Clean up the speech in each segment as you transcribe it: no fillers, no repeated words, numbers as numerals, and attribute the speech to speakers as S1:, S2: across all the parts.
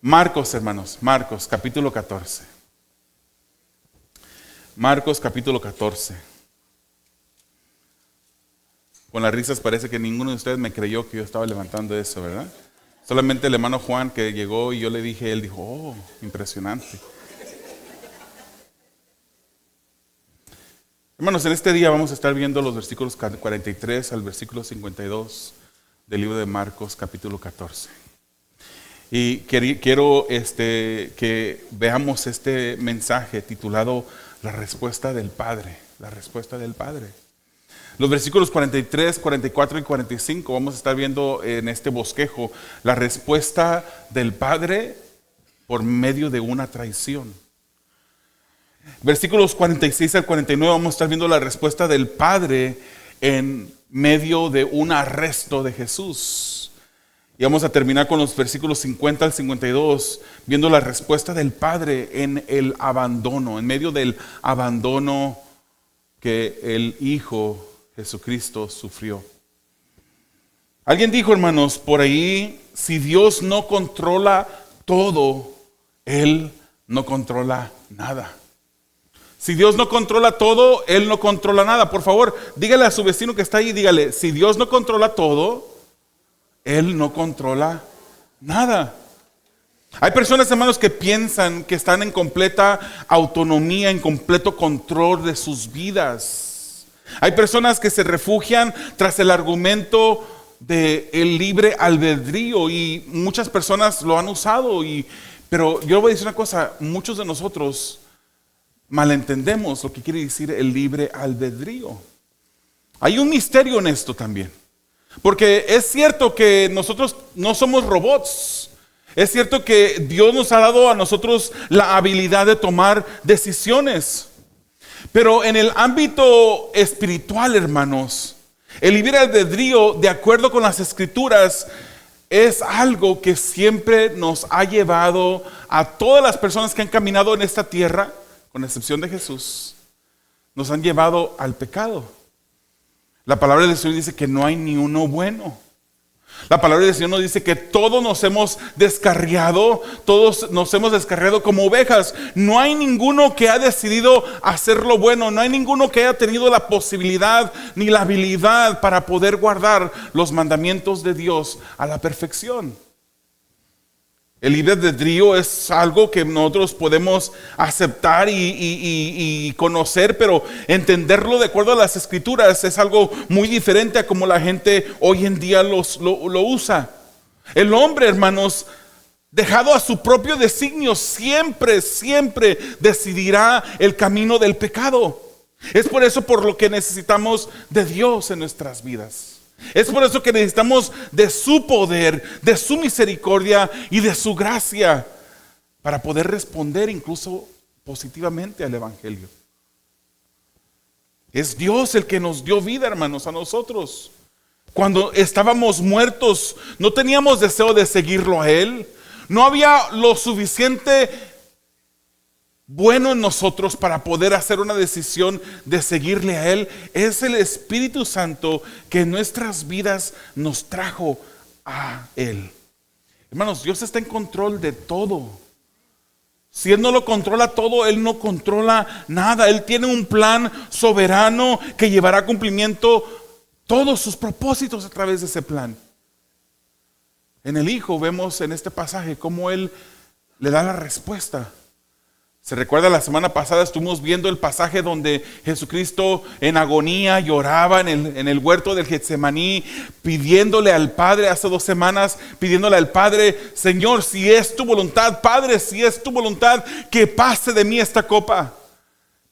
S1: Marcos, hermanos, Marcos capítulo 14. Marcos capítulo 14. Con las risas parece que ninguno de ustedes me creyó que yo estaba levantando eso, ¿verdad? Solamente el hermano Juan que llegó y yo le dije, él dijo, oh, impresionante. Hermanos, en este día vamos a estar viendo los versículos 43 al versículo 52 del libro de Marcos capítulo 14. Y quiero que veamos este mensaje titulado La respuesta del Padre. La respuesta del Padre. Los versículos 43, 44 y 45 vamos a estar viendo en este bosquejo la respuesta del Padre por medio de una traición. Versículos 46 al 49 vamos a estar viendo la respuesta del Padre en medio de un arresto de Jesús. Y vamos a terminar con los versículos 50 al 52, viendo la respuesta del Padre en el abandono, en medio del abandono que el Hijo Jesucristo sufrió. Alguien dijo, hermanos, por ahí, si Dios no controla todo, Él no controla nada. Si Dios no controla todo, Él no controla nada. Por favor, dígale a su vecino que está ahí, dígale, si Dios no controla todo, Él no controla nada. Hay personas, hermanos, que piensan que están en completa autonomía, en completo control de sus vidas. Hay personas que se refugian tras el argumento del libre albedrío y muchas personas lo han usado. Pero yo voy a decir una cosa, muchos de nosotros malentendemos lo que quiere decir el libre albedrío. Hay un misterio en esto también. Porque es cierto que nosotros no somos robots. Es cierto que Dios nos ha dado a nosotros la habilidad de tomar decisiones. Pero en el ámbito espiritual, hermanos, el libre albedrío, de acuerdo con las Escrituras, es algo que siempre nos ha llevado a todas las personas que han caminado en esta tierra, con excepción de Jesús, nos han llevado al pecado. La palabra del Señor dice que no hay ni uno bueno. La palabra del Señor nos dice que todos nos hemos descarriado, todos nos hemos descarriado como ovejas. No hay ninguno que ha decidido hacer lo bueno, no hay ninguno que haya tenido la posibilidad ni la habilidad para poder guardar los mandamientos de Dios a la perfección. El libre albedrío es algo que nosotros podemos aceptar y conocer, pero entenderlo de acuerdo a las Escrituras es algo muy diferente a como la gente hoy en día lo usa. El hombre, hermanos, dejado a su propio designio, siempre decidirá el camino del pecado. Es por eso por lo que necesitamos de Dios en nuestras vidas. Es por eso que necesitamos de su poder, de su misericordia y de su gracia para poder responder incluso positivamente al Evangelio. Es Dios el que nos dio vida, hermanos, a nosotros. Cuando estábamos muertos, no teníamos deseo de seguirlo a Él. No había lo suficiente bueno en nosotros para poder hacer una decisión de seguirle a Él. Es el Espíritu Santo que en nuestras vidas nos trajo a Él. Hermanos, Dios está en control de todo. Si Él no lo controla todo, Él no controla nada. Él tiene un plan soberano que llevará a cumplimiento todos sus propósitos a través de ese plan. En el Hijo vemos en este pasaje cómo Él le da la respuesta. Se recuerda, la semana pasada estuvimos viendo el pasaje donde Jesucristo en agonía lloraba en el huerto del Getsemaní, pidiéndole al Padre, hace 2 semanas, pidiéndole al Padre, Señor, si es tu voluntad, Padre, si es tu voluntad, que pase de mí esta copa.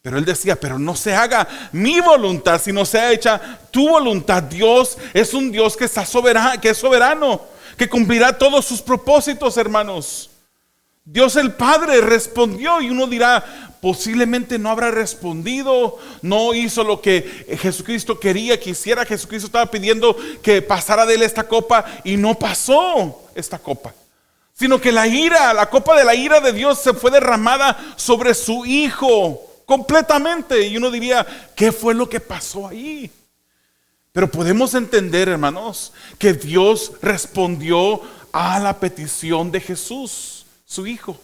S1: Pero Él decía, pero no se haga mi voluntad, sino sea hecha tu voluntad. Dios es un Dios que está soberano, que es soberano, que cumplirá todos sus propósitos, hermanos. Dios el Padre respondió, y uno dirá, posiblemente no habrá respondido, no hizo lo que Jesucristo quería que hiciera. Jesucristo estaba pidiendo que pasara de Él esta copa y no pasó esta copa, sino que la copa de la ira de Dios se fue derramada sobre su Hijo completamente. Y uno diría, ¿qué fue lo que pasó ahí? Pero podemos entender, hermanos, que Dios respondió a la petición de Jesús. su hijo.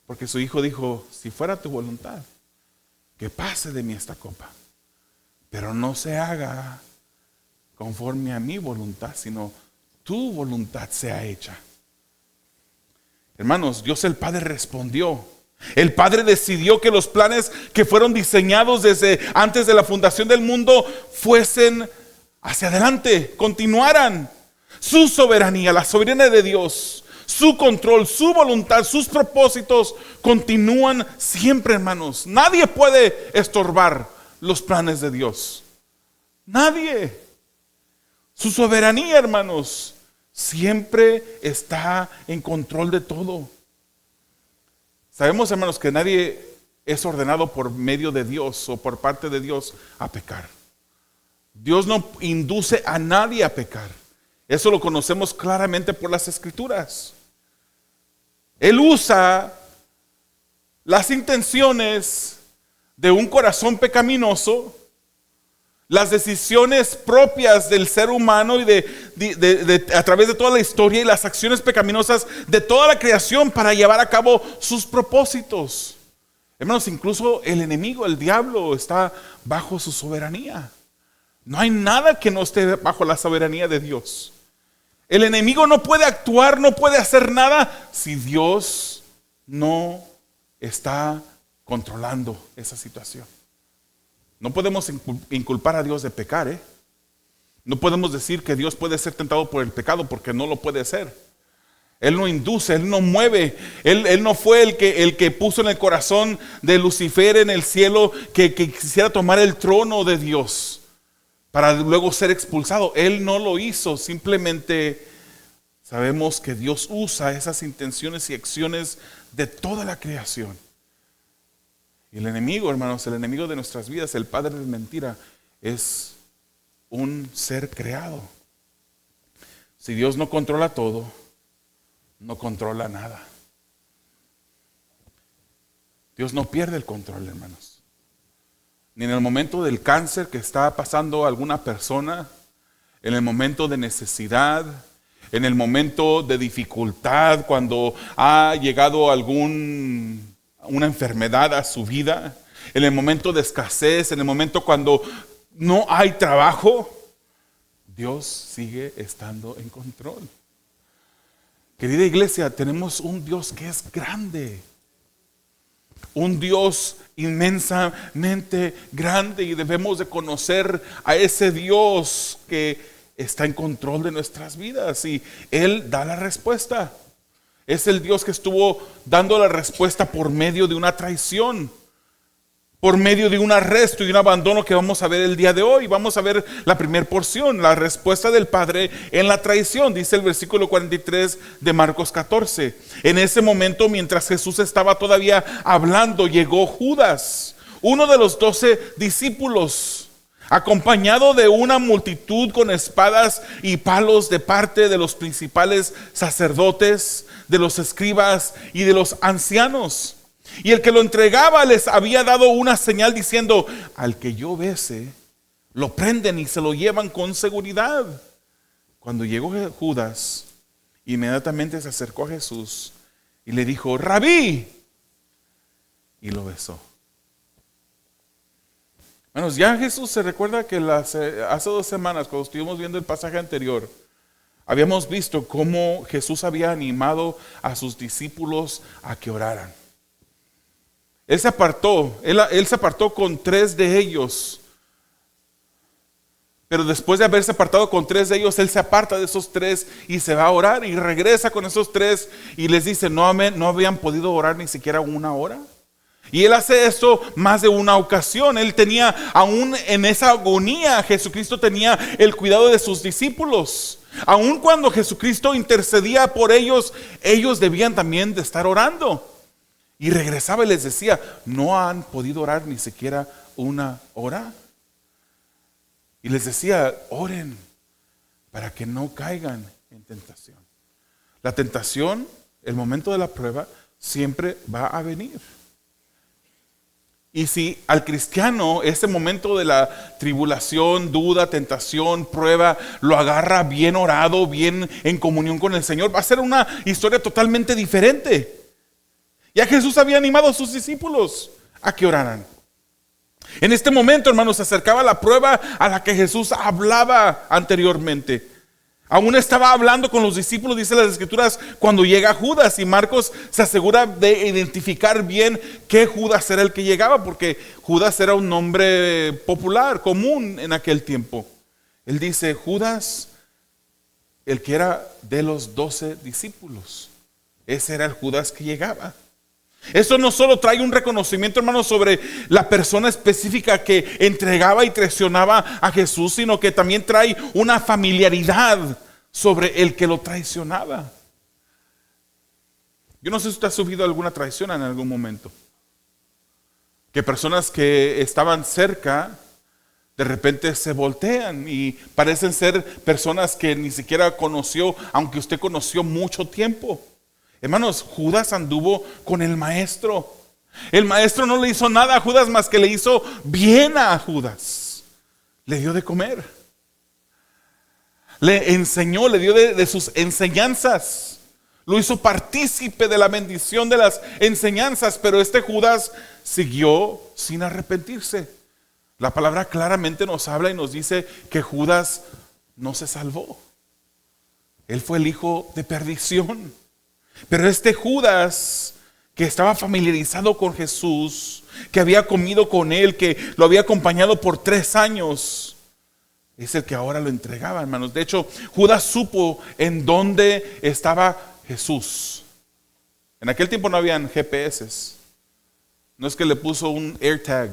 S1: Porque su hijo dijo, si fuera tu voluntad, que pase de mí esta copa, pero no se haga conforme a mi voluntad, sino tu voluntad sea hecha. Hermanos, Dios el Padre respondió. El Padre decidió que los planes que fueron diseñados desde antes de la fundación del mundo fuesen hacia adelante, continuaran. Su soberanía, la soberanía de Dios, su control, su voluntad, sus propósitos continúan siempre, hermanos. Nadie puede estorbar los planes de Dios. Nadie. Su soberanía, hermanos, siempre está en control de todo. Sabemos, hermanos, que nadie es ordenado por medio de Dios o por parte de Dios a pecar. Dios no induce a nadie a pecar. Eso lo conocemos claramente por las Escrituras. Él usa las intenciones de un corazón pecaminoso, las decisiones propias del ser humano y a través de toda la historia y las acciones pecaminosas de toda la creación para llevar a cabo sus propósitos. Hermanos, incluso el enemigo, el diablo, está bajo su soberanía. No hay nada que no esté bajo la soberanía de Dios. El enemigo no puede actuar, no puede hacer nada si Dios no está controlando esa situación. No podemos inculpar a Dios de pecar, No podemos decir que Dios puede ser tentado por el pecado porque no lo puede ser. Él no induce, Él no mueve. Él no fue el que puso en el corazón de Lucifer en el cielo que quisiera tomar el trono de Dios para luego ser expulsado. Él no lo hizo. Simplemente sabemos que Dios usa esas intenciones y acciones de toda la creación. Y el enemigo, hermanos, el enemigo de nuestras vidas, el padre de mentira, es un ser creado. Si Dios no controla todo, no controla nada. Dios no pierde el control, hermanos. Ni en el momento del cáncer que está pasando alguna persona, en el momento de necesidad, en el momento de dificultad, cuando ha llegado una enfermedad a su vida, en el momento de escasez, en el momento cuando no hay trabajo, Dios sigue estando en control. Querida iglesia, tenemos un Dios que es grande, un Dios inmensamente grande, y debemos de conocer a ese Dios que está en control de nuestras vidas y Él da la respuesta. Es el Dios que estuvo dando la respuesta por medio de una traición, por medio de un arresto y un abandono que vamos a ver el día de hoy. Vamos a ver la primera porción, la respuesta del Padre en la traición. Dice el versículo 43 de Marcos 14. En ese momento, mientras Jesús estaba todavía hablando, llegó Judas, uno de los 12 discípulos, acompañado de una multitud con espadas y palos de parte de los principales sacerdotes, de los escribas y de los ancianos. Y el que lo entregaba les había dado una señal diciendo: al que yo bese, lo prenden y se lo llevan con seguridad. Cuando llegó Judas, inmediatamente se acercó a Jesús y le dijo: Rabí, y lo besó. Hermanos, ya Jesús se recuerda que hace 2 semanas, cuando estuvimos viendo el pasaje anterior, habíamos visto cómo Jesús había animado a sus discípulos a que oraran. Él se apartó con 3 de ellos. Pero después de haberse apartado con 3 de ellos, Él se aparta de esos 3 y se va a orar y regresa con esos 3 y les dice: no habían podido orar ni siquiera 1 hora. Y Él hace esto más de una ocasión. Él tenía, aún en esa agonía, Jesucristo tenía el cuidado de sus discípulos. Aún cuando Jesucristo intercedía por ellos, ellos debían también de estar orando. Y regresaba y les decía: no han podido orar ni siquiera 1 hora. Y les decía: oren para que no caigan en tentación. La tentación, el momento de la prueba, siempre va a venir. Y si al cristiano ese momento de la tribulación, duda, tentación, prueba, lo agarra bien orado, bien en comunión con el Señor, va a ser una historia totalmente diferente. Ya Jesús había animado a sus discípulos a que oraran. En este momento, hermanos, se acercaba la prueba a la que Jesús hablaba anteriormente. Aún estaba hablando con los discípulos, dice las Escrituras, cuando llega Judas, y Marcos se asegura de identificar bien qué Judas era el que llegaba, porque Judas era un nombre popular, común en aquel tiempo. Él dice, Judas, el que era de los 12 discípulos. Ese era el Judas que llegaba. Esto no solo trae un reconocimiento, hermanos, sobre la persona específica que entregaba y traicionaba a Jesús, sino que también trae una familiaridad sobre el que lo traicionaba. Yo no sé si usted ha sufrido alguna traición en algún momento. Que personas que estaban cerca de repente se voltean y parecen ser personas que ni siquiera conoció, aunque usted conoció mucho tiempo. Hermanos, Judas anduvo con el maestro. El maestro no le hizo nada a Judas más que le hizo bien a Judas. Le dio de comer. Le enseñó, le dio de sus enseñanzas. Lo hizo partícipe de la bendición de las enseñanzas. Pero este Judas siguió sin arrepentirse. La palabra claramente nos habla y nos dice que Judas no se salvó. Él fue el hijo de perdición. Pero este Judas, que estaba familiarizado con Jesús, que había comido con él, que lo había acompañado por 3 años, es el que ahora lo entregaba, hermanos. De hecho, Judas supo en dónde estaba Jesús. En aquel tiempo no habían GPS. No es que le puso un AirTag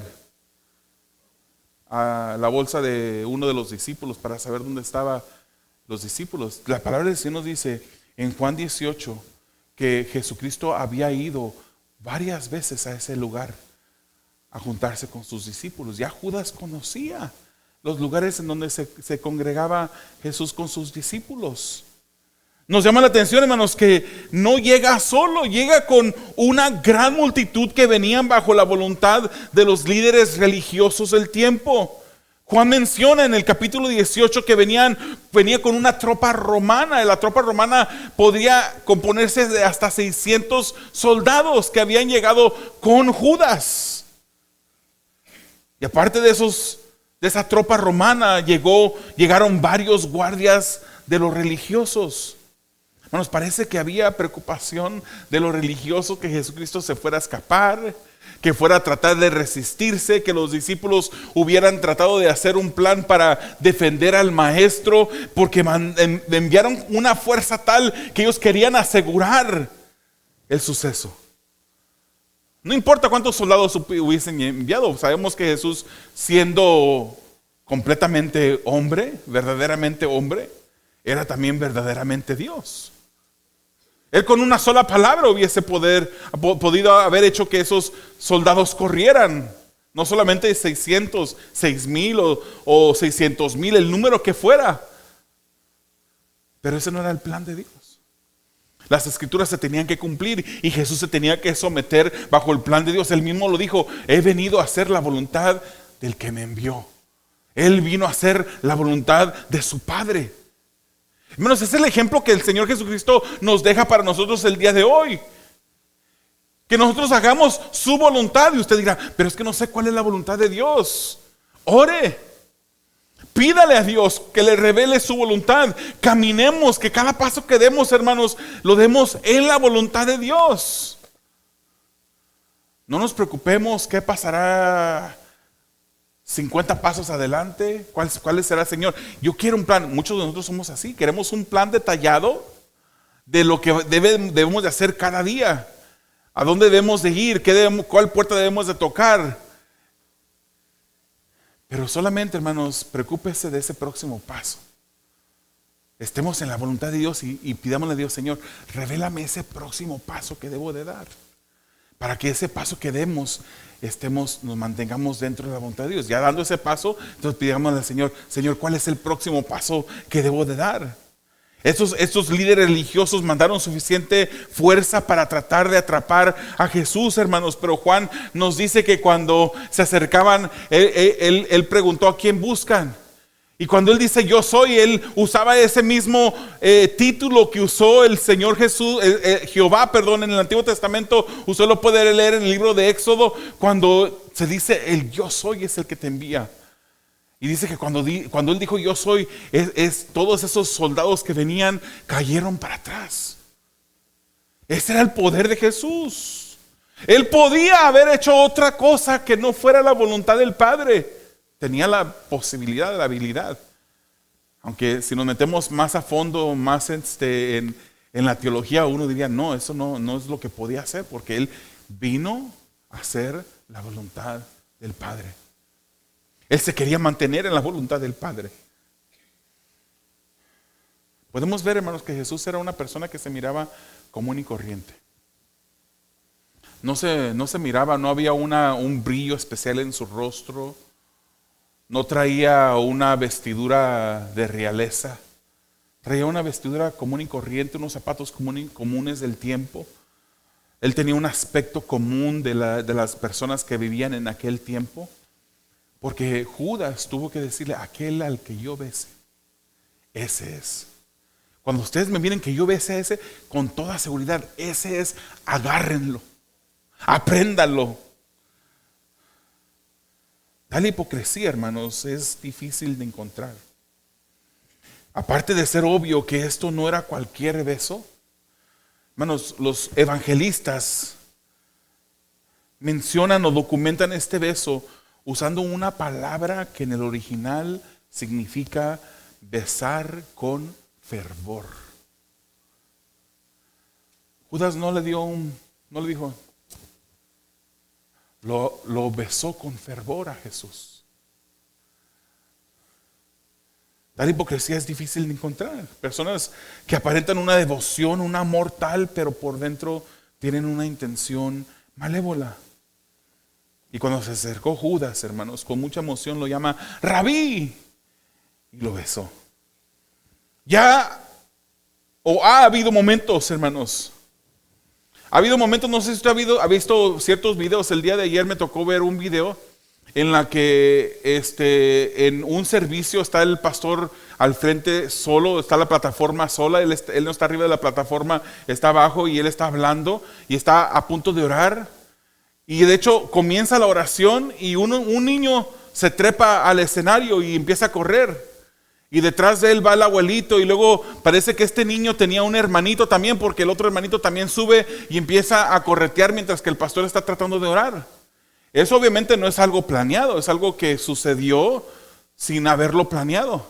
S1: a la bolsa de uno de los discípulos para saber dónde estaban los discípulos. La palabra del Señor nos dice en Juan 18 que Jesucristo había ido varias veces a ese lugar a juntarse con sus discípulos. Ya Judas conocía los lugares en donde se congregaba Jesús con sus discípulos. Nos llama la atención, hermanos, que no llega solo, llega con una gran multitud que venían bajo la voluntad de los líderes religiosos del tiempo. Juan menciona en el capítulo 18 que venía con una tropa romana. La tropa romana podría componerse de hasta 600 soldados que habían llegado con Judas. Y aparte de esa tropa romana llegaron varios guardias de los religiosos. Nos parece que había preocupación de los religiosos que Jesucristo se fuera a escapar, que fuera a tratar de resistirse, que los discípulos hubieran tratado de hacer un plan para defender al maestro, porque enviaron una fuerza tal que ellos querían asegurar el suceso. No importa cuántos soldados hubiesen enviado, sabemos que Jesús, siendo completamente hombre, verdaderamente hombre, era también verdaderamente Dios. Él con una sola palabra hubiese podido haber hecho que esos soldados corrieran. No solamente 600, 6,000 o 600,000, el número que fuera. Pero ese no era el plan de Dios. Las escrituras se tenían que cumplir y Jesús se tenía que someter bajo el plan de Dios. Él mismo lo dijo, he venido a hacer la voluntad del que me envió. Él vino a hacer la voluntad de su Padre. Hermanos, ese es el ejemplo que el Señor Jesucristo nos deja para nosotros el día de hoy. Que nosotros hagamos su voluntad. Y usted dirá, pero es que no sé cuál es la voluntad de Dios. Ore. Pídale a Dios que le revele su voluntad. Caminemos, que cada paso que demos, hermanos, lo demos en la voluntad de Dios. No nos preocupemos qué pasará 50 pasos adelante. ¿Cuál será, Señor? Yo quiero un plan. Muchos de nosotros somos así. Queremos un plan detallado de lo que debemos de hacer cada día. ¿A dónde debemos de ir? ¿Cuál puerta debemos de tocar? Pero solamente, hermanos, preocúpese de ese próximo paso. Estemos en la voluntad de Dios y pidámosle a Dios, Señor, revélame ese próximo paso que debo de dar. Para que ese paso que demos, nos mantengamos dentro de la voluntad de Dios. Ya dando ese paso, entonces pidámosle al Señor, Señor, ¿cuál es el próximo paso que debo de dar? Estos líderes religiosos mandaron suficiente fuerza para tratar de atrapar a Jesús, hermanos. Pero Juan nos dice que cuando se acercaban, él preguntó: ¿a quién buscan? Y cuando él dice yo soy, él usaba ese mismo título que usó el Señor Jesús, Jehová, perdón, en el Antiguo Testamento. Usted lo puede leer en el libro de Éxodo, cuando se dice el yo soy es el que te envía. Y dice que cuando él dijo yo soy, todos esos soldados que venían cayeron para atrás. Ese era el poder de Jesús. Él podía haber hecho otra cosa que no fuera la voluntad del Padre. Tenía la posibilidad, la habilidad. Aunque si nos metemos más a fondo, más en la teología, uno diría, no, eso no es lo que podía hacer, porque Él vino a hacer la voluntad del Padre. Él se quería mantener en la voluntad del Padre. Podemos ver, hermanos, que Jesús era una persona que se miraba común y corriente. No se miraba, no había un brillo especial en su rostro. No traía una vestidura de realeza. Traía una vestidura común y corriente, unos zapatos comunes del tiempo. Él tenía un aspecto común de las personas que vivían en aquel tiempo. Porque Judas tuvo que decirle: aquel al que yo bese, ese es. Cuando ustedes me miren que yo bese a ese, con toda seguridad, ese es, agárrenlo, apréndanlo. Tal hipocresía, hermanos, es difícil de encontrar. Aparte de ser obvio que esto no era cualquier beso, hermanos, los evangelistas mencionan o documentan este beso usando una palabra que en el original significa besar con fervor. Judas no le dijo, lo besó con fervor a Jesús. Tal hipocresía es difícil de encontrar. Personas que aparentan una devoción, un amor tal, pero por dentro tienen una intención malévola. Y cuando se acercó Judas, hermanos, con mucha emoción lo llama Rabí y lo besó. Ha habido momentos, hermanos. Ha habido momentos, no sé si usted ha visto ciertos videos. El día de ayer me tocó ver un video en la que en un servicio está el pastor al frente solo, está la plataforma sola, él no está arriba de la plataforma, está abajo y él está hablando y está a punto de orar. Y de hecho comienza la oración y un niño se trepa al escenario y empieza a correr. Y detrás de él va el abuelito y luego parece que este niño tenía un hermanito también, porque el otro hermanito también sube y empieza a corretear mientras que el pastor está tratando de orar. Eso obviamente no es algo planeado, es algo que sucedió sin haberlo planeado.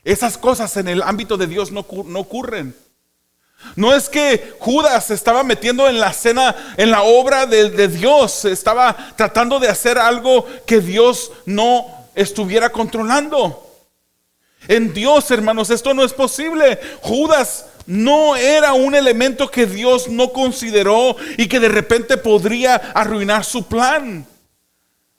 S1: Esas cosas en el ámbito de Dios no ocurren. No es que Judas se estaba metiendo en la cena, en la obra de Dios, estaba tratando de hacer algo que Dios no estuviera controlando. En Dios, hermanos, esto no es posible. Judas no era un elemento que Dios no consideró y que de repente podría arruinar su plan.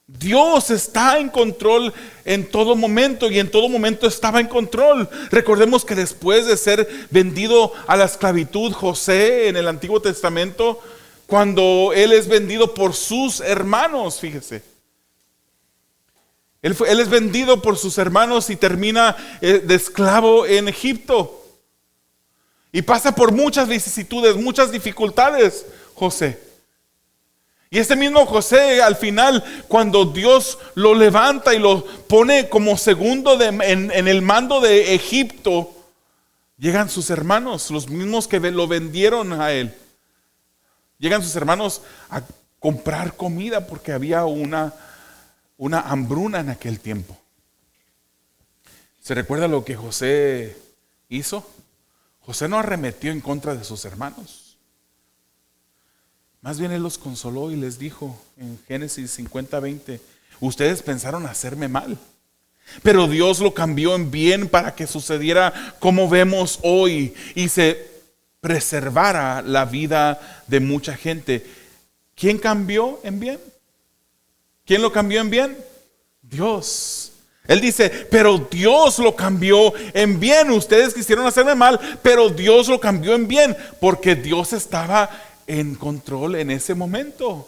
S1: Dios está en control en todo momento y en todo momento estaba en control. Recordemos que después de ser vendido a la esclavitud, José en el Antiguo Testamento, cuando él es vendido por sus hermanos, fíjese. Él es vendido por sus hermanos y termina de esclavo en Egipto. Y pasa por muchas vicisitudes, muchas dificultades, José. Y este mismo José, al final, cuando Dios lo levanta y lo pone como segundo en el mando de Egipto, llegan sus hermanos, los mismos que lo vendieron a él. Llegan sus hermanos a comprar comida porque había una hambruna en aquel tiempo. ¿Se recuerda lo que José hizo? José no arremetió en contra de sus hermanos. Más bien él los consoló y les dijo en Génesis 50:20, ustedes pensaron hacerme mal, pero Dios lo cambió en bien para que sucediera como vemos hoy y se preservara la vida de mucha gente. ¿Quién cambió en bien? ¿Quién lo cambió en bien? Dios. Él dice, pero Dios lo cambió en bien. Ustedes quisieron hacerme mal, pero Dios lo cambió en bien, porque Dios estaba en control en ese momento.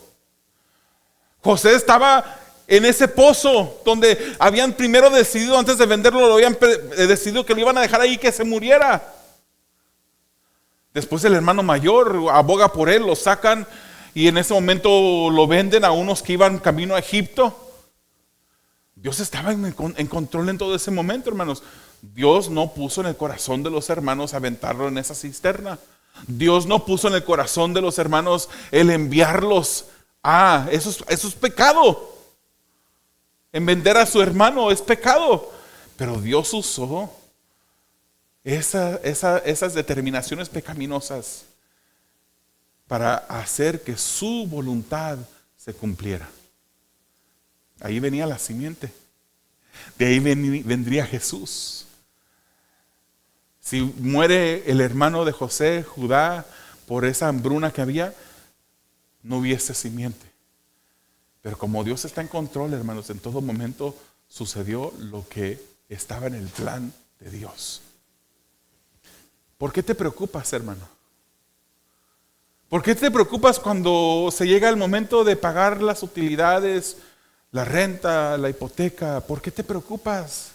S1: José estaba en ese pozo donde habían primero decidido, antes de venderlo, lo habían decidido que lo iban a dejar ahí, que se muriera. Después el hermano mayor aboga por él, lo sacan y en ese momento lo venden a unos que iban camino a Egipto. Dios estaba en control en todo ese momento, hermanos. Dios no puso en el corazón de los hermanos aventarlo en esa cisterna. Dios no puso en el corazón de los hermanos el enviarlos a... Eso es pecado. En vender a su hermano es pecado. Pero Dios usó esas determinaciones pecaminosas para hacer que su voluntad se cumpliera. Ahí venía la simiente. De ahí vendría Jesús. Si muere el hermano de José, Judá, por esa hambruna que había, no hubiese simiente. Pero como Dios está en control, hermanos, en todo momento sucedió lo que estaba en el plan de Dios. ¿Por qué te preocupas, hermano? ¿Por qué te preocupas cuando se llega el momento de pagar las utilidades, la renta, la hipoteca? ¿Por qué te preocupas?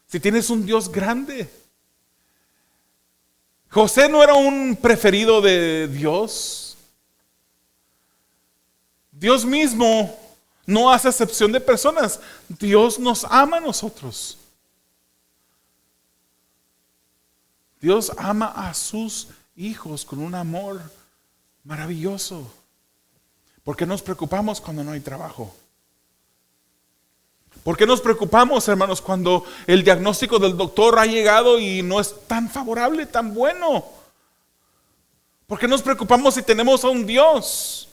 S1: Si tienes un Dios grande. José no era un preferido de Dios. Dios mismo no hace excepción de personas. Dios nos ama a nosotros. Dios ama a sus hijos con un amor maravilloso. ¿Por qué nos preocupamos cuando no hay trabajo? ¿Por qué nos preocupamos, hermanos, cuando el diagnóstico del doctor ha llegado y no es tan favorable, tan bueno? ¿Por qué nos preocupamos si tenemos a un Dios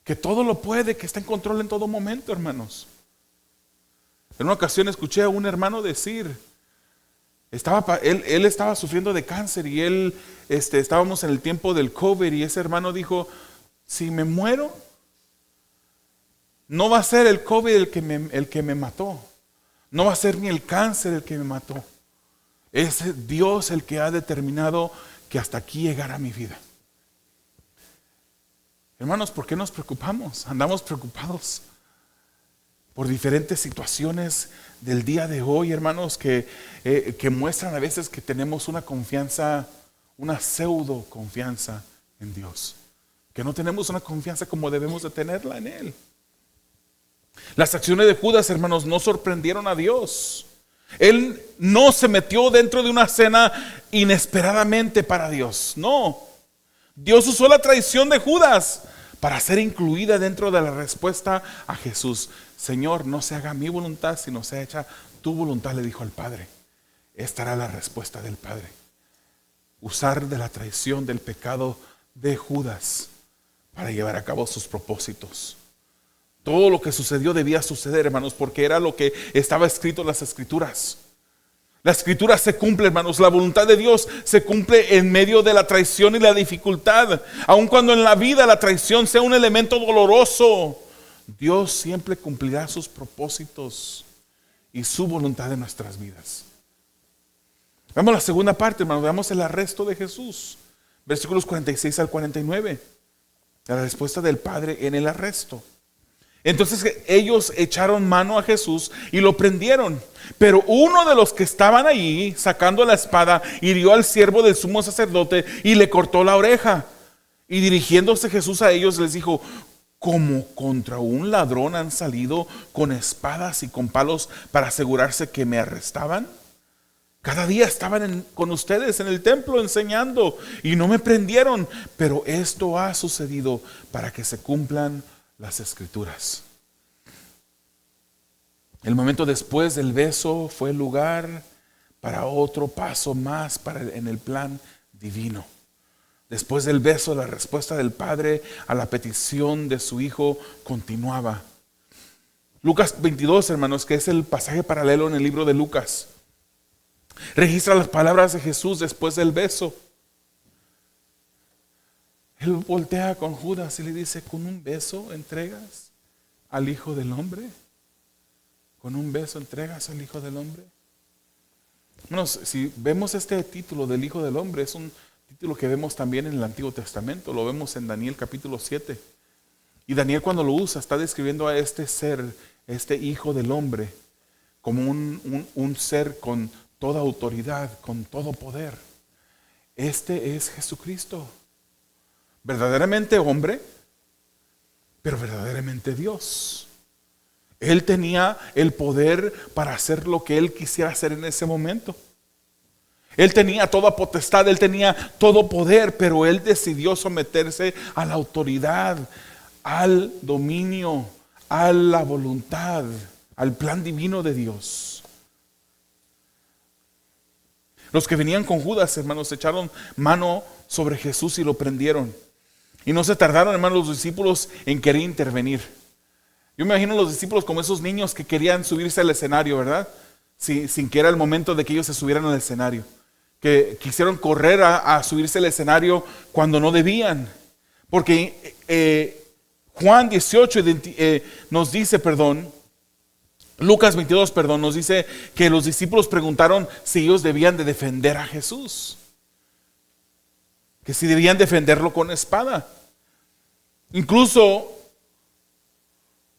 S1: que todo lo puede, que está en control en todo momento, hermanos? En una ocasión escuché a un hermano decir, él estaba sufriendo de cáncer y estábamos en el tiempo del COVID y ese hermano dijo, si me muero, no va a ser el COVID el que me mató. No va a ser ni el cáncer el que me mató. Es Dios el que ha determinado que hasta aquí llegara mi vida. Hermanos, ¿por qué nos preocupamos? Andamos preocupados por diferentes situaciones del día de hoy, hermanos, que muestran a veces que tenemos una confianza, una pseudo confianza en Dios. Que no tenemos una confianza como debemos de tenerla en Él. Las acciones de Judas, hermanos, no sorprendieron a Dios. Él no se metió dentro de una cena inesperadamente para Dios. No. Dios usó la traición de Judas para ser incluida dentro de la respuesta a Jesús. Señor, no se haga mi voluntad, sino sea hecha tu voluntad, le dijo al Padre. Esta era la respuesta del Padre. Usar de la traición, del pecado de Judas para llevar a cabo sus propósitos. Todo lo que sucedió debía suceder, hermanos, porque era lo que estaba escrito en las Escrituras. La Escritura se cumple, hermanos. La voluntad de Dios se cumple en medio de la traición y la dificultad. Aun cuando en la vida la traición sea un elemento doloroso, Dios siempre cumplirá sus propósitos y su voluntad en nuestras vidas. Veamos la segunda parte, hermanos. Veamos el arresto de Jesús. Versículos 46 al 49. La respuesta del Padre en el arresto. Entonces ellos echaron mano a Jesús y lo prendieron. Pero uno de los que estaban allí, sacando la espada, hirió al siervo del sumo sacerdote y le cortó la oreja. Y dirigiéndose Jesús a ellos les dijo, como contra un ladrón han salido con espadas y con palos para asegurarse que me arrestaban. Cada día estaban con ustedes en el templo enseñando y no me prendieron. Pero esto ha sucedido para que se cumplan las Escrituras. El momento después del beso fue el lugar para otro paso más en el plan divino. Después del beso, la respuesta del Padre a la petición de su Hijo continuaba. Lucas 22, hermanos, que es el pasaje paralelo en el libro de Lucas, registra las palabras de Jesús después del beso. Él voltea con Judas y le dice, ¿con un beso entregas al Hijo del Hombre? con un beso entregas al Hijo del Hombre. Bueno, si vemos este título del Hijo del Hombre, es un título que vemos también en el Antiguo Testamento, lo vemos en Daniel capítulo 7. Y Daniel cuando lo usa está describiendo a este ser, este Hijo del Hombre, como un ser con toda autoridad, con todo poder. Este es Jesucristo, verdaderamente hombre, pero verdaderamente Dios. Él tenía el poder para hacer lo que Él quisiera hacer en ese momento. Él tenía toda potestad, Él tenía todo poder, pero Él decidió someterse a la autoridad, al dominio, a la voluntad, al plan divino de Dios. Los que venían con Judas, hermanos, echaron mano sobre Jesús y lo prendieron. Y no se tardaron, hermanos, los discípulos en querer intervenir. Yo me imagino a los discípulos como esos niños que querían subirse al escenario, ¿verdad? Sin que era el momento de que ellos se subieran al escenario. Que quisieron correr a subirse al escenario cuando no debían. Porque Juan 18 nos dice, Lucas 22, nos dice que los discípulos preguntaron si ellos debían de defender a Jesús. Que si debían defenderlo con espada. Incluso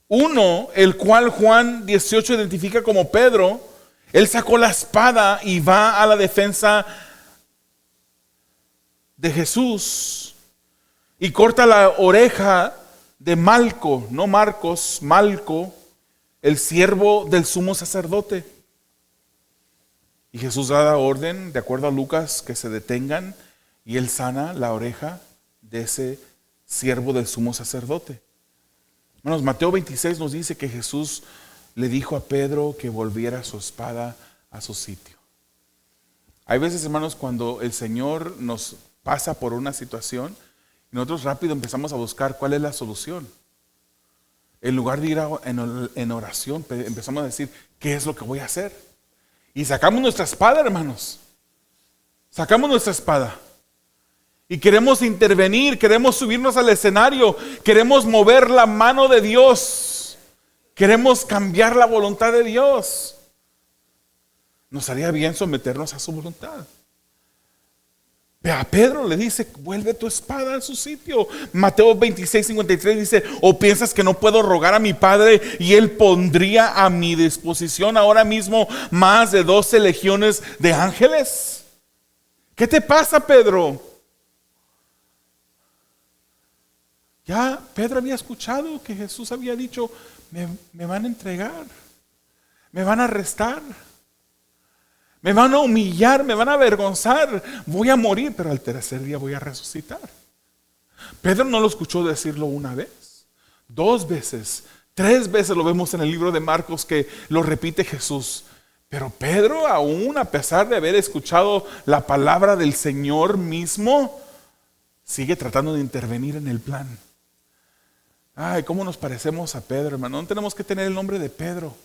S1: uno, el cual Juan 18 identifica como Pedro, él sacó la espada y va a la defensa de Jesús y corta la oreja de Malco, no Marcos, Malco, el siervo del sumo sacerdote. Y Jesús da la orden, de acuerdo a Lucas, que se detengan y él sana la oreja de ese siervo del sumo sacerdote. Hermanos, Mateo 26 nos dice que Jesús le dijo a Pedro que volviera su espada a su sitio. Hay veces, hermanos, cuando el Señor nos pasa por una situación y nosotros rápido empezamos a buscar cuál es la solución. En lugar de ir en oración, empezamos a decir, ¿qué es lo que voy a hacer? Y sacamos nuestra espada, hermanos. Sacamos nuestra espada. Y queremos intervenir, queremos subirnos al escenario, queremos mover la mano de Dios, queremos cambiar la voluntad de Dios. Nos haría bien someternos a su voluntad. A Pedro le dice, vuelve tu espada a su sitio. Mateo 26, 53 dice, ¿o piensas que no puedo rogar a mi Padre y Él pondría a mi disposición ahora mismo más de 12 legiones de ángeles? ¿Qué te pasa, Pedro? Ya Pedro había escuchado que Jesús había dicho, me van a entregar, me van a arrestar, me van a humillar, me van a avergonzar, voy a morir, pero al tercer día voy a resucitar. Pedro no lo escuchó decirlo una vez, 2 veces, 3 veces lo vemos en el libro de Marcos que lo repite Jesús. Pero Pedro, aún a pesar de haber escuchado la palabra del Señor mismo, sigue tratando de intervenir en el plan. Ay, ¿cómo nos parecemos a Pedro, hermano? No tenemos que tener el nombre de Pedro,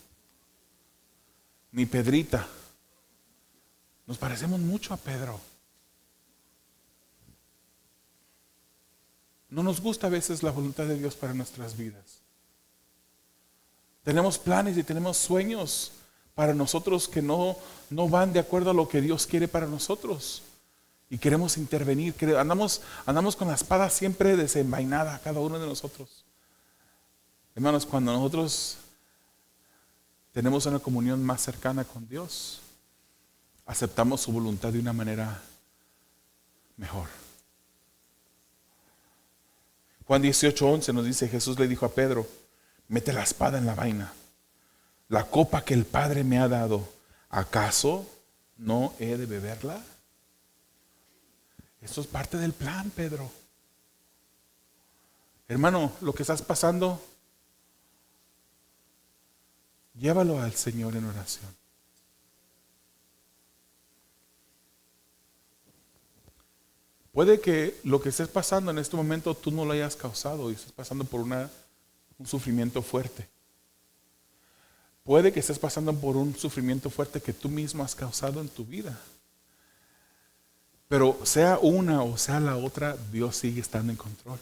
S1: ni Pedrita. Nos parecemos mucho a Pedro. No nos gusta a veces la voluntad de Dios para nuestras vidas. Tenemos planes y tenemos sueños para nosotros que no van de acuerdo a lo que Dios quiere para nosotros. Y queremos intervenir. Andamos con la espada siempre desenvainada, cada uno de nosotros. Hermanos, cuando nosotros tenemos una comunión más cercana con Dios, aceptamos su voluntad de una manera mejor. Juan 18:11 nos dice, Jesús le dijo a Pedro, mete la espada en la vaina. La copa que el Padre me ha dado, ¿acaso no he de beberla? Esto es parte del plan, Pedro. Hermano, lo que estás pasando, llévalo al Señor en oración. Puede que lo que estés pasando en este momento tú no lo hayas causado y estés pasando por un sufrimiento fuerte. Puede que estés pasando por un sufrimiento fuerte que tú mismo has causado en tu vida. Pero sea una o sea la otra, Dios sigue estando en control.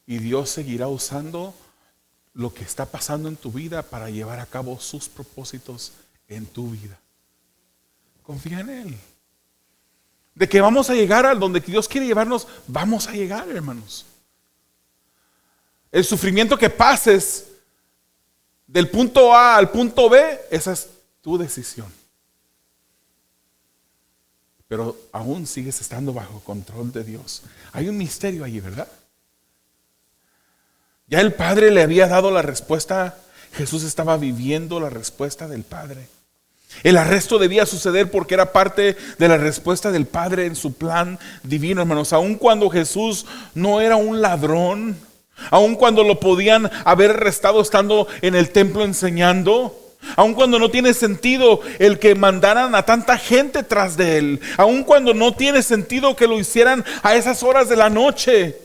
S1: Y Dios seguirá usando lo que está pasando en tu vida para llevar a cabo sus propósitos en tu vida. Confía en Él. De que vamos a llegar a donde Dios quiere llevarnos, vamos a llegar, hermanos. El sufrimiento que pases del punto A al punto B, esa es tu decisión. Pero aún sigues estando bajo control de Dios. Hay un misterio allí, ¿verdad? Ya el Padre le había dado la respuesta. Jesús estaba viviendo la respuesta del Padre. El arresto debía suceder porque era parte de la respuesta del Padre en su plan divino, hermanos. Aun cuando Jesús no era un ladrón, aun cuando lo podían haber arrestado estando en el templo enseñando, aun cuando no tiene sentido el que mandaran a tanta gente tras de él, aun cuando no tiene sentido que lo hicieran a esas horas de la noche,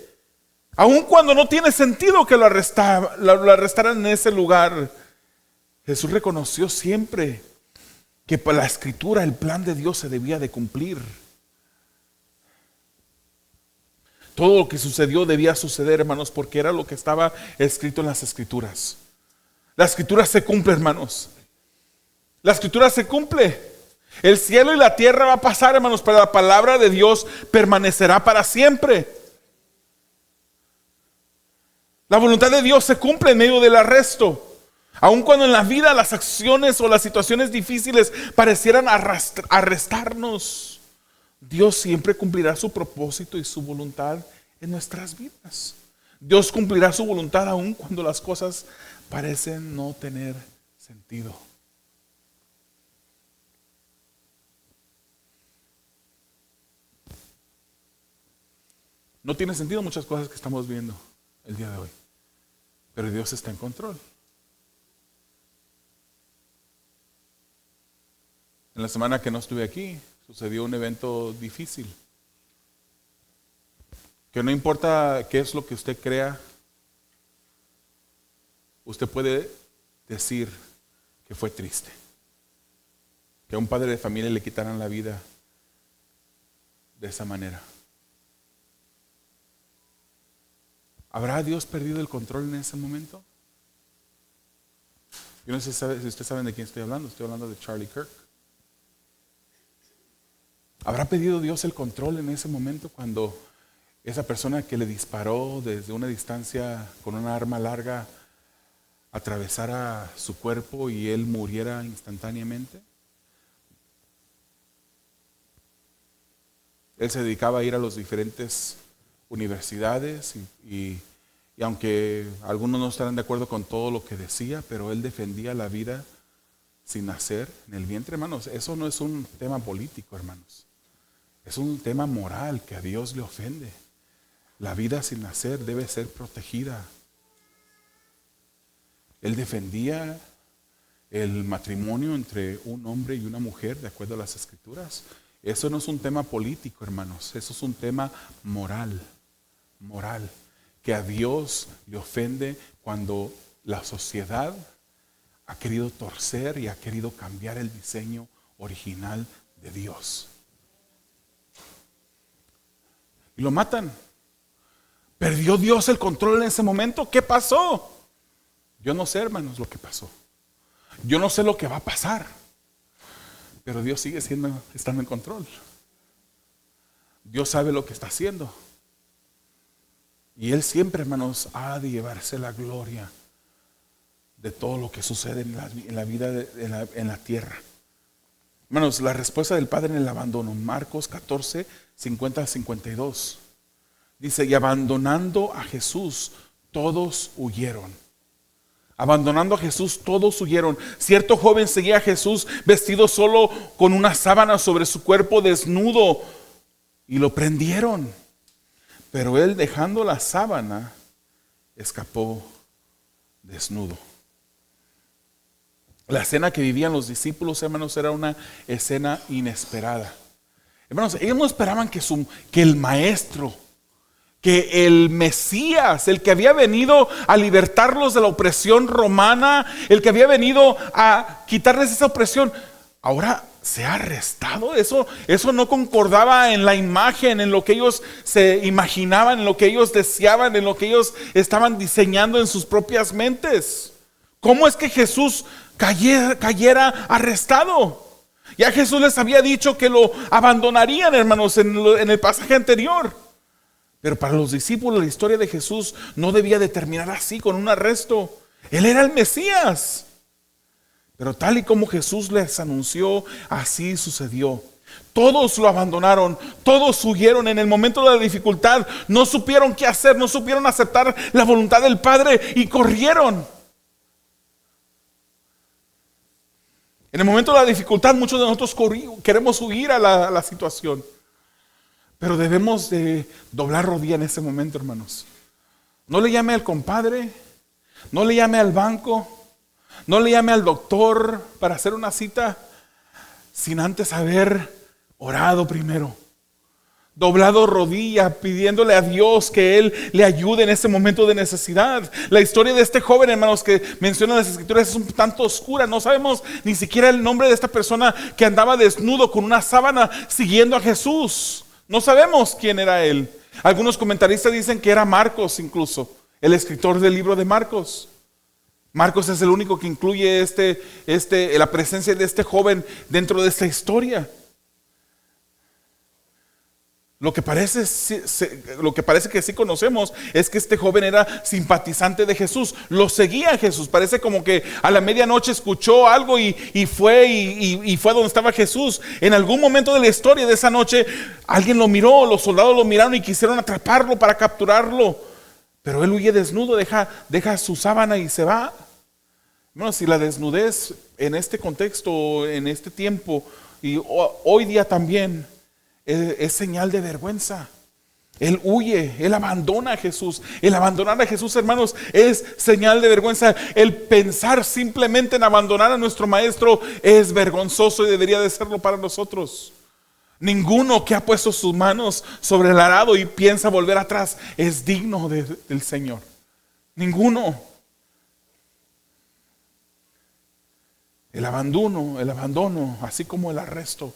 S1: aun cuando no tiene sentido que lo arrestaran en ese lugar, Jesús reconoció siempre que para la Escritura el plan de Dios se debía de cumplir. Todo lo que sucedió debía suceder, hermanos, porque era lo que estaba escrito en las Escrituras. La Escritura se cumple, hermanos. La Escritura se cumple. El cielo y la tierra va a pasar, hermanos, pero la palabra de Dios permanecerá para siempre. La voluntad de Dios se cumple en medio del arresto. Aun cuando en la vida las acciones o las situaciones difíciles parecieran arrestarnos, Dios siempre cumplirá su propósito y su voluntad en nuestras vidas. Dios cumplirá su voluntad aun cuando las cosas parecen no tener sentido. No tiene sentido muchas cosas que estamos viendo el día de hoy, pero Dios está en control. En la semana que no estuve aquí, sucedió un evento difícil. Que no importa qué es lo que usted crea, usted puede decir que fue triste. Que a un padre de familia le quitaran la vida de esa manera. ¿Habrá Dios perdido el control en ese momento? Yo no sé si ustedes saben de quién estoy hablando. Estoy hablando de Charlie Kirk. ¿Habrá perdido Dios el control en ese momento cuando esa persona que le disparó desde una distancia con una arma larga atravesara su cuerpo y él muriera instantáneamente? Él se dedicaba a ir a las diferentes universidades y aunque algunos no estarán de acuerdo con todo lo que decía, pero él defendía la vida sin nacer en el vientre, hermanos. Eso no es un tema político, hermanos. Es un tema moral que a Dios le ofende. La vida sin nacer debe ser protegida. Él defendía el matrimonio entre un hombre y una mujer de acuerdo a las Escrituras. Eso no es un tema político, hermanos. Eso es un tema moral. Moral. Que a Dios le ofende cuando la sociedad ha querido torcer y ha querido cambiar el diseño original de Dios. Y lo matan. ¿Perdió Dios el control en ese momento? ¿Qué pasó? Yo no sé, hermanos, lo que pasó. Yo no sé lo que va a pasar. Pero Dios sigue estando en control. Dios sabe lo que está haciendo. Y Él siempre, hermanos, ha de llevarse la gloria de todo lo que sucede en la vida, en la tierra. Hermanos, la respuesta del Padre en el abandono. Marcos 14, 50-52. Dice, y abandonando a Jesús, todos huyeron. Abandonando a Jesús, todos huyeron. Cierto joven seguía a Jesús vestido solo con una sábana sobre su cuerpo desnudo y lo prendieron. Pero él, dejando la sábana, escapó desnudo. La escena que vivían los discípulos, hermanos, era una escena inesperada. Hermanos, ellos no esperaban que el maestro, que el Mesías, el que había venido a libertarlos de la opresión romana, el que había venido a quitarles esa opresión, ahora se ha arrestado. Eso no concordaba en la imagen, en lo que ellos se imaginaban, en lo que ellos deseaban, en lo que ellos estaban diseñando en sus propias mentes. ¿Cómo es que Jesús cayera arrestado? Ya Jesús les había dicho que lo abandonarían, hermanos, en el pasaje anterior. Pero para los discípulos la historia de Jesús no debía de terminar así, con un arresto. Él era el Mesías. Pero tal y como Jesús les anunció, así sucedió. Todos lo abandonaron, todos huyeron en el momento de la dificultad. No supieron qué hacer, no supieron aceptar la voluntad del Padre y corrieron. En el momento de la dificultad, muchos de nosotros queremos huir a la situación. Pero debemos de doblar rodilla en ese momento, hermanos. No le llame al compadre, no le llame al banco, no le llame al doctor para hacer una cita sin antes haber orado primero. Doblado rodilla, pidiéndole a Dios que Él le ayude en ese momento de necesidad. La historia de este joven, hermanos, que mencionan las escrituras es un tanto oscura. No sabemos ni siquiera el nombre de esta persona que andaba desnudo con una sábana siguiendo a Jesús. No sabemos quién era él. Algunos comentaristas dicen que era Marcos, incluso el escritor del libro de Marcos. Marcos es el único que incluye la presencia de este joven dentro de esta historia. Lo que parece que sí conocemos es que este joven era simpatizante de Jesús, lo seguía a Jesús. Parece como que a la medianoche escuchó algo y fue donde estaba Jesús. En algún momento de la historia de esa noche, alguien lo miró, los soldados lo miraron y quisieron atraparlo para capturarlo. Pero él huye desnudo, deja su sábana y se va. Bueno, si la desnudez en este contexto, en este tiempo y hoy día también, es señal de vergüenza. Él huye, él abandona a Jesús. El abandonar a Jesús, hermanos, es señal de vergüenza. El pensar simplemente en abandonar a nuestro maestro es vergonzoso y debería de serlo para nosotros. Ninguno que ha puesto sus manos sobre el arado y piensa volver atrás es digno del Señor. Ninguno. El abandono, así como el arresto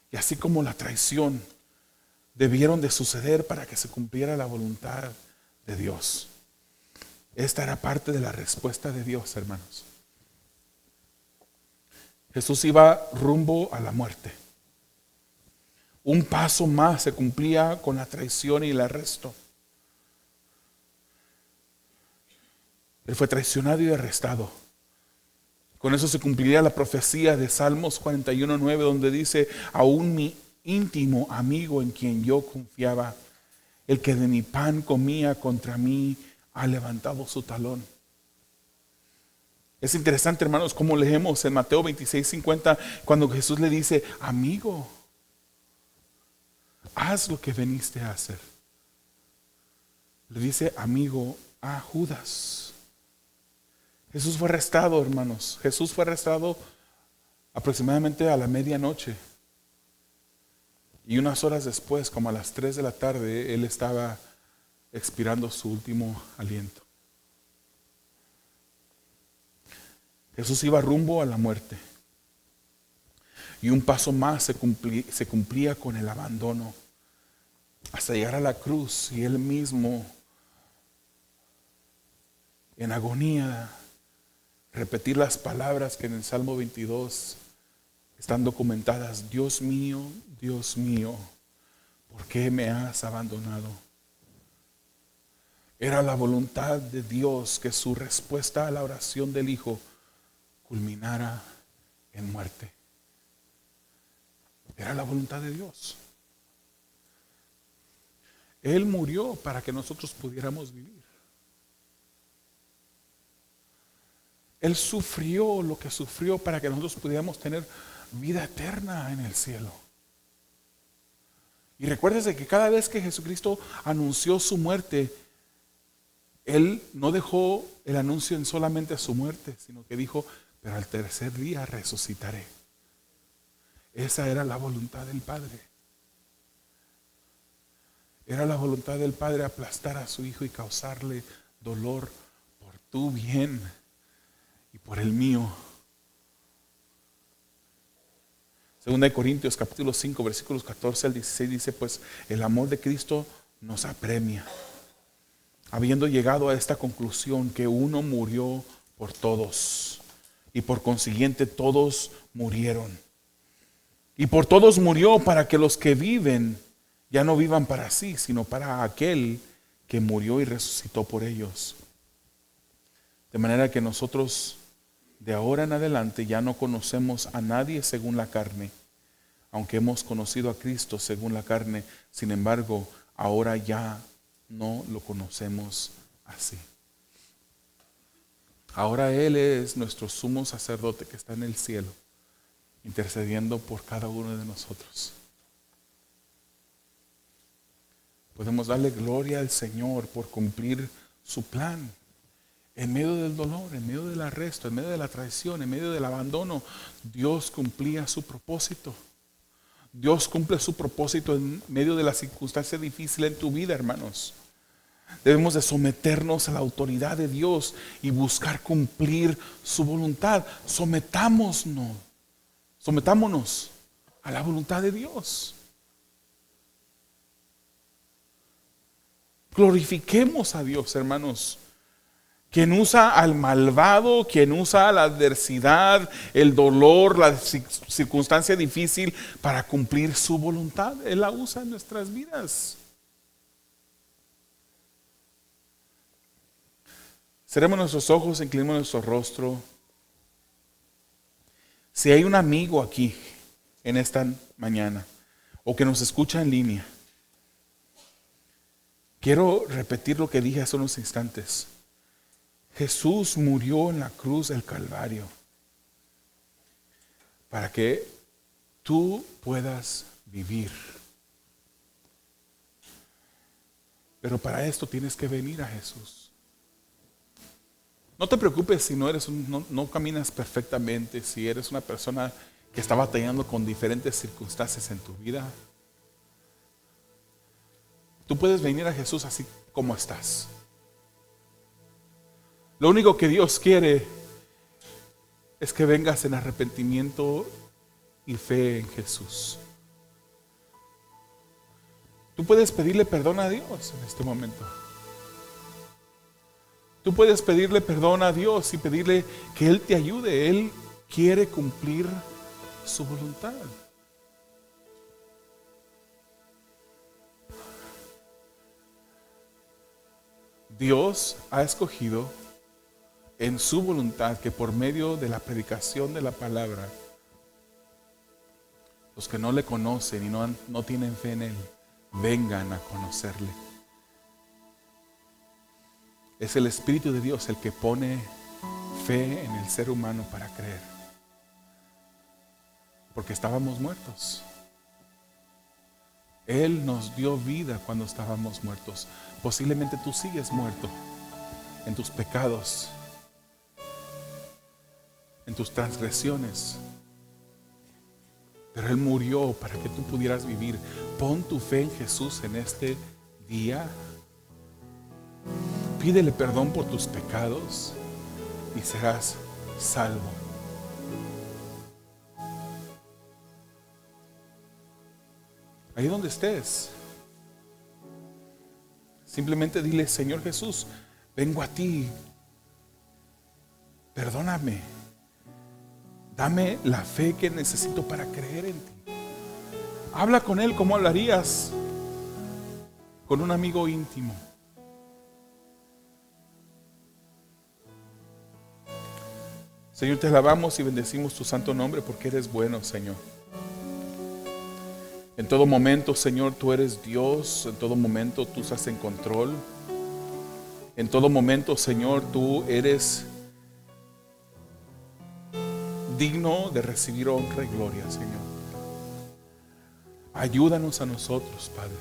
S1: y así como la traición, debieron de suceder para que se cumpliera la voluntad de Dios. Esta era parte de la respuesta de Dios, hermanos. Jesús iba rumbo a la muerte. Un paso más se cumplía con la traición y el arresto. Él fue traicionado y arrestado. Con eso se cumpliría la profecía de Salmos 41:9, donde dice: aún mi íntimo amigo en quien yo confiaba, el que de mi pan comía, contra mí ha levantado su talón. Es interesante, hermanos, como leemos en Mateo 26:50, cuando Jesús le dice: amigo, haz lo que viniste a hacer. Le dice amigo a Judas. Jesús fue arrestado, hermanos. Jesús fue arrestado aproximadamente a la medianoche. Y unas horas después, como a las 3 de la tarde, Él estaba expirando su último aliento. Jesús iba rumbo a la muerte. Y un paso más se cumplía con el abandono, hasta llegar a la cruz y Él mismo, en agonía, repetir las palabras que en el Salmo 22 están documentadas: Dios mío, ¿por qué me has abandonado? Era la voluntad de Dios que su respuesta a la oración del Hijo culminara en muerte. Era la voluntad de Dios. Él murió para que nosotros pudiéramos vivir. Él sufrió lo que sufrió para que nosotros pudiéramos tener vida eterna en el cielo. Y recuérdese que cada vez que Jesucristo anunció su muerte, Él no dejó el anuncio en solamente a su muerte, sino que dijo: pero al tercer día resucitaré. Esa era la voluntad del Padre. Era la voluntad del Padre aplastar a su Hijo y causarle dolor por tu bien y por el mío. Segunda de Corintios capítulo 5 versículos 14 al 16 dice, pues el amor de Cristo nos apremia, habiendo llegado a esta conclusión que uno murió por todos y por consiguiente todos murieron. Y por todos murió para que los que viven ya no vivan para sí, sino para aquel que murió y resucitó por ellos. De manera que nosotros de ahora en adelante ya no conocemos a nadie según la carne, aunque hemos conocido a Cristo según la carne, sin embargo, ahora ya no lo conocemos así. Ahora Él es nuestro sumo sacerdote que está en el cielo, intercediendo por cada uno de nosotros. Podemos darle gloria al Señor por cumplir su plan. En medio del dolor, en medio del arresto, en medio de la traición, en medio del abandono, Dios cumplía su propósito. Dios cumple su propósito en medio de la circunstancia difícil en tu vida, hermanos. Debemos de someternos a la autoridad de Dios y buscar cumplir su voluntad. Sometámonos a la voluntad de Dios. Glorifiquemos a Dios, hermanos. Quien usa al malvado, quien usa la adversidad, el dolor, la circunstancia difícil para cumplir su voluntad, Él la usa en nuestras vidas. Cerremos nuestros ojos, inclinemos nuestro rostro. Si hay un amigo aquí en esta mañana o que nos escucha en línea, quiero repetir lo que dije hace unos instantes. Jesús murió en la cruz del Calvario para que tú puedas vivir. Pero para esto tienes que venir a Jesús. No te preocupes si no caminas perfectamente, si eres una persona que está batallando con diferentes circunstancias en tu vida. Tú puedes venir a Jesús así como estás. Lo único que Dios quiere es que vengas en arrepentimiento y fe en Jesús. Tú puedes pedirle perdón a Dios en este momento. Tú puedes pedirle perdón a Dios y pedirle que Él te ayude. Él quiere cumplir su voluntad. Dios ha escogido en su voluntad que por medio de la predicación de la palabra, los que no le conocen y no tienen fe en Él, vengan a conocerle. Es el Espíritu de Dios el que pone fe en el ser humano para creer. Porque estábamos muertos. Él nos dio vida cuando estábamos muertos. Posiblemente tú sigues muerto en tus pecados, en tus transgresiones. Pero Él murió para que tú pudieras vivir. Pon tu fe en Jesús en este día. Pídele perdón por tus pecados y serás salvo. Ahí donde estés, simplemente dile: Señor Jesús, vengo a ti. Perdóname. Dame la fe que necesito para creer en ti. Habla con Él como hablarías con un amigo íntimo. Señor, te alabamos y bendecimos tu santo nombre porque eres bueno, Señor. En todo momento, Señor, tú eres Dios. En todo momento tú estás en control. En todo momento, Señor, tú eres digno de recibir honra y gloria, Señor. Ayúdanos a nosotros, Padre.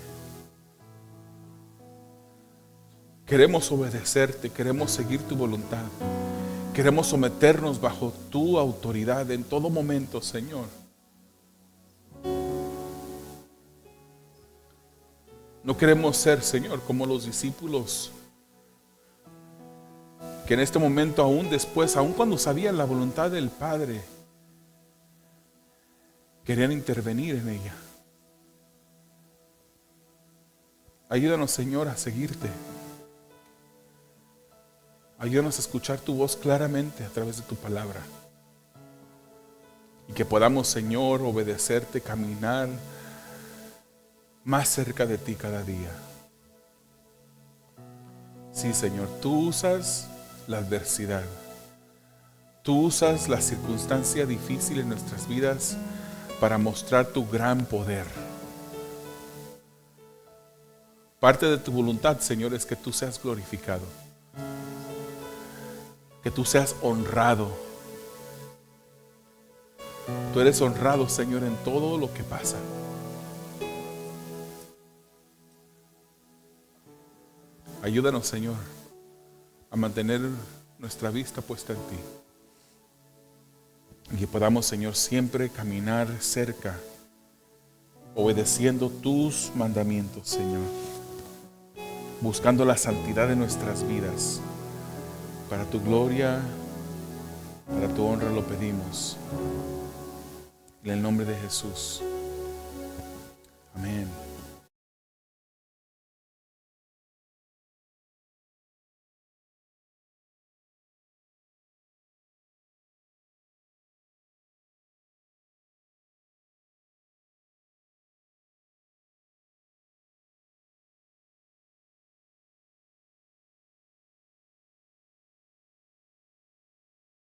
S1: Queremos obedecerte, queremos seguir tu voluntad. Queremos someternos bajo tu autoridad en todo momento, Señor. No queremos ser, Señor, como los discípulos que en este momento, aún después, aún cuando sabían la voluntad del Padre, querían intervenir en ella. Ayúdanos, Señor, a seguirte. Ayúdanos a escuchar tu voz claramente a través de tu palabra. Y que podamos, Señor, obedecerte, caminar más cerca de ti cada día. Sí, Señor, tú usas la adversidad. Tú usas la circunstancia difícil en nuestras vidas para mostrar tu gran poder. Parte de tu voluntad, Señor, es que tú seas glorificado, que tú seas honrado. Tú eres honrado, Señor, en todo lo que pasa. Ayúdanos, Señor, a mantener nuestra vista puesta en ti. Y que podamos, Señor, siempre caminar cerca, obedeciendo tus mandamientos, Señor. Buscando la santidad de nuestras vidas. Para tu gloria, para tu honra lo pedimos. En el nombre de Jesús. Amén.